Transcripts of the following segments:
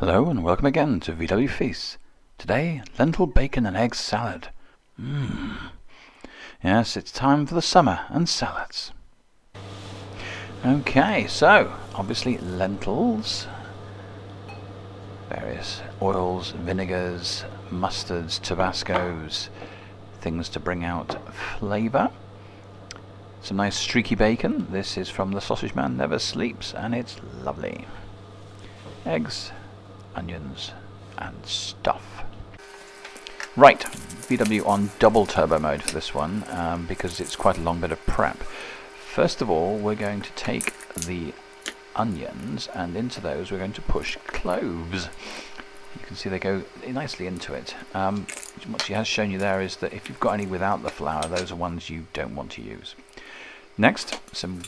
Hello and welcome again to VW Feast. Today, lentil bacon and egg salad. Yes, it's time for the summer and salads. Okay, so obviously lentils, various oils, vinegars, mustards, Tabascos, things to bring out flavour. Some nice streaky bacon. This is from The Sausage Man Never Sleeps and it's lovely. Eggs, onions and stuff. Right, VW on double turbo mode for this one because it's quite a long bit of prep. First of all, we're going to take the onions and into those we're going to push cloves. You can see they go nicely into it. What she has shown you there is that if you've got any without the flour, those are ones you don't want to use. Next, some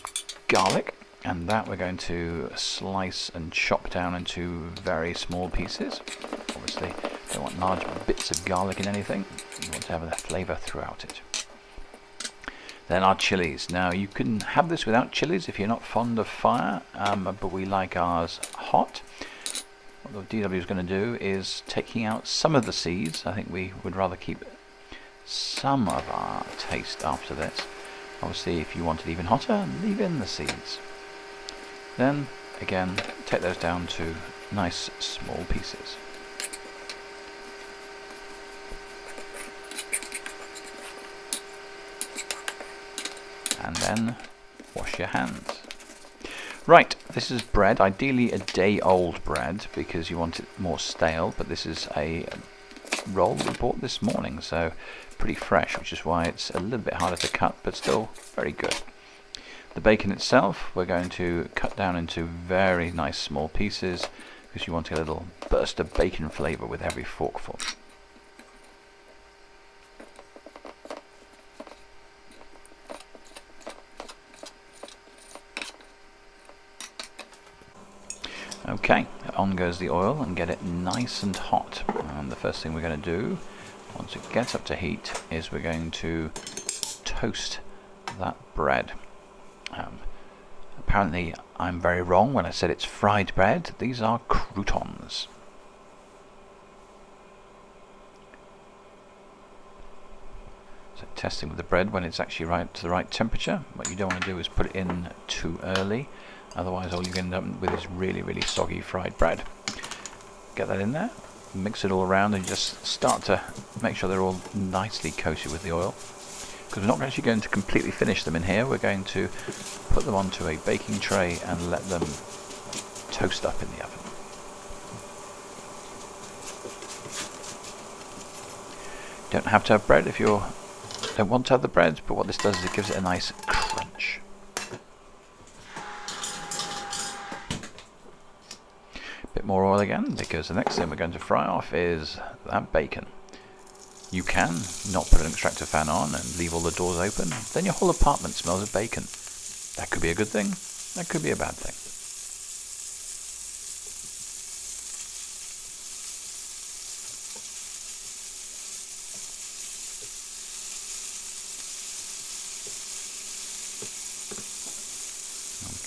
garlic. And that we're going to slice and chop down into very small pieces. Obviously, don't want large bits of garlic in anything. You want to have a flavour throughout it. Then our chillies. Now, you can have this without chillies if you're not fond of fire, but we like ours hot. What the DW is going to do is taking out some of the seeds. I think we would rather keep some of our taste after this. Obviously, if you want it even hotter, leave in the seeds. Then, again, take those down to nice small pieces. And then, wash your hands. Right, this is bread, ideally a day-old bread, because you want it more stale, but this is a roll we bought this morning, so pretty fresh, which is why it's a little bit harder to cut, but still very good. The bacon itself we're going to cut down into very nice small pieces because you want a little burst of bacon flavour with every forkful. Okay, on goes the oil and get it nice and hot. And the first thing we're going to do once it gets up to heat is we're going to toast that bread. Apparently I'm very wrong when I said it's fried bread. These are croutons. So testing with the bread when it's actually right to the right temperature. What you don't want to do is put it in too early, otherwise all you end up with is really soggy fried bread. Get that in there, mix it all around and just start to make sure they're all nicely coated with the oil. Because we're not actually going to completely finish them in here, we're going to put them onto a baking tray and let them toast up in the oven. Don't have to have bread if you don't want to have the bread, but what this does is it gives it a nice crunch. Bit more oil again, because the next thing we're going to fry off is that bacon. You can not put an extractor fan on and leave all the doors open, then your whole apartment smells of bacon. That could be a good thing, that could be a bad thing.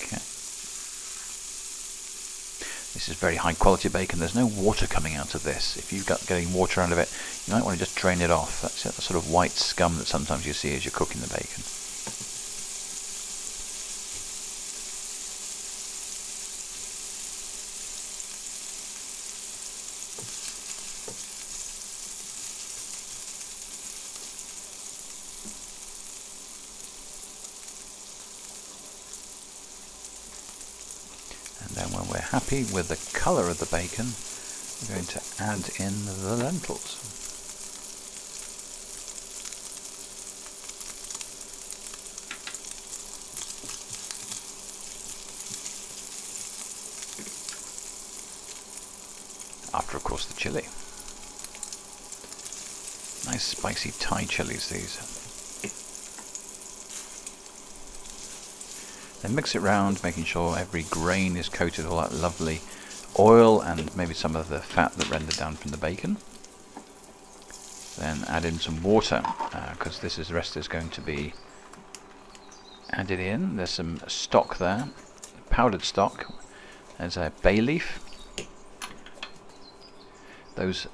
Okay. This is very high quality bacon, there's no water coming out of this. If you've got getting water out of it, you might want to just drain it off. That's the sort of white scum that sometimes you see as you're cooking the bacon. And then when we're happy with the colour of the bacon, we're going to add in the lentils. After, of course, the chilli. Nice spicy Thai chilies, these. Then mix it round, making sure every grain is coated with all that lovely oil and maybe some of the fat that rendered down from the bacon. Then add in some water, because the rest is going to be added in. There's some stock there, powdered stock. There's a bay leaf, those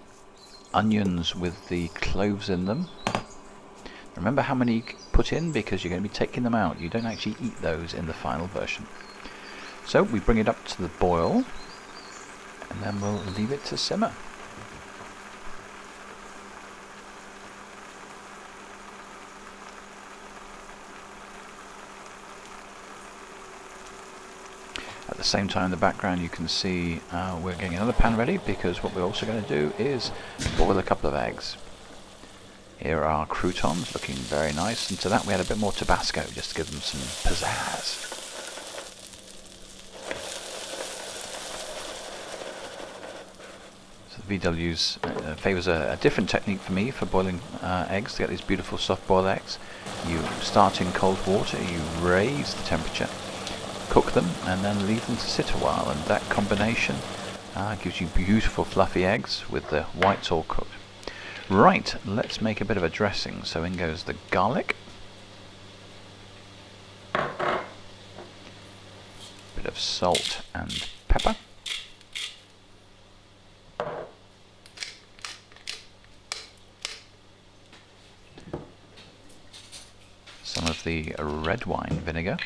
onions with the cloves in them. Remember how many you put in, because you're going to be taking them out. You don't actually eat those in the final version. So we bring it up to the boil, and then we'll leave it to simmer. At the same time in the background you can see we're getting another pan ready, because what we're also going to do is boil a couple of eggs. Here are our croutons, looking very nice, and to that we add a bit more Tabasco just to give them some pizzazz. So the VW's favours a different technique for me for boiling eggs, to get these beautiful soft boiled eggs. You start in cold water, you raise the temperature, cook them, and then leave them to sit a while, and that combination gives you beautiful fluffy eggs with the whites all cooked. Right, let's make a bit of a dressing. So in goes the garlic, bit of salt and pepper, some of the red wine vinegar,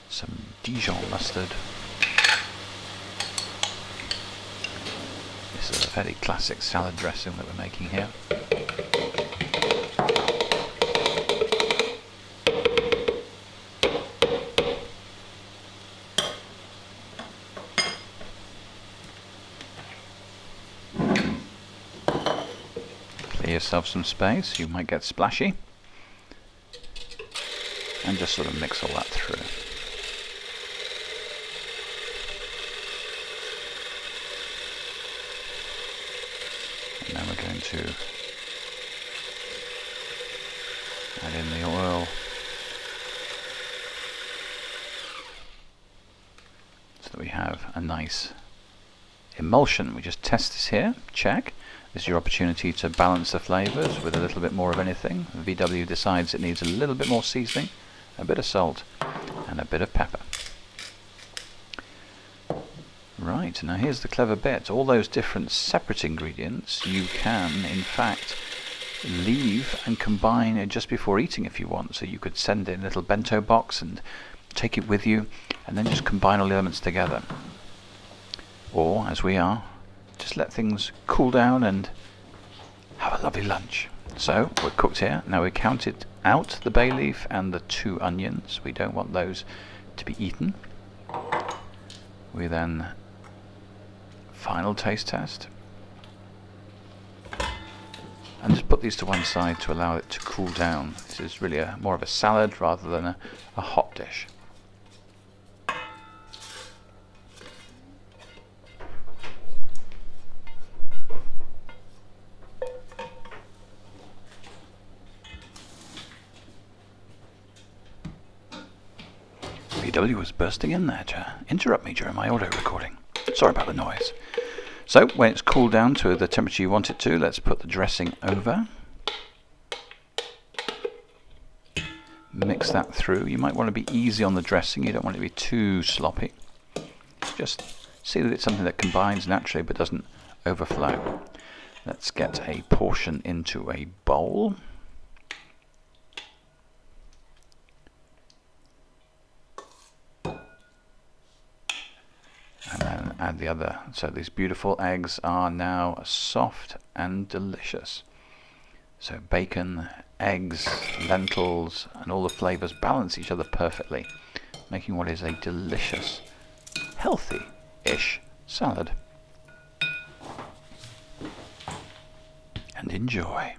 some Dijon mustard. This is a very classic salad dressing that we're making here. Clear yourself some space, you might get splashy, and just sort of mix all that through. And now we're going to add in the oil, so that we have a nice emulsion. We just test this here, check. This is your opportunity to balance the flavours with a little bit more of anything. VW decides it needs a little bit more seasoning, a bit of salt, and a bit of pepper. Right, now here's the clever bit. All those different separate ingredients you can, in fact, leave and combine just before eating if you want. So you could send it in a little bento box and take it with you, and then just combine all the elements together. Or, as we are, just let things cool down and have a lovely lunch. So, we're cooked here. Now we counted out the bay leaf and the 2 onions. We don't want those to be eaten. We then final taste test, and just put these to one side to allow it to cool down. This is really more of a salad rather than a hot dish. VW was bursting in there to interrupt me during my audio recording. Sorry about the noise. So when it's cooled down to the temperature you want it to, let's put the dressing over. Mix that through. You might want to be easy on the dressing, you don't want it to be too sloppy. Just see that it's something that combines naturally but doesn't overflow. Let's get a portion into a bowl. And then add the other. So these beautiful eggs are now soft and delicious. So bacon, eggs, lentils, and all the flavours balance each other perfectly, making what is a delicious, healthy-ish salad. And enjoy.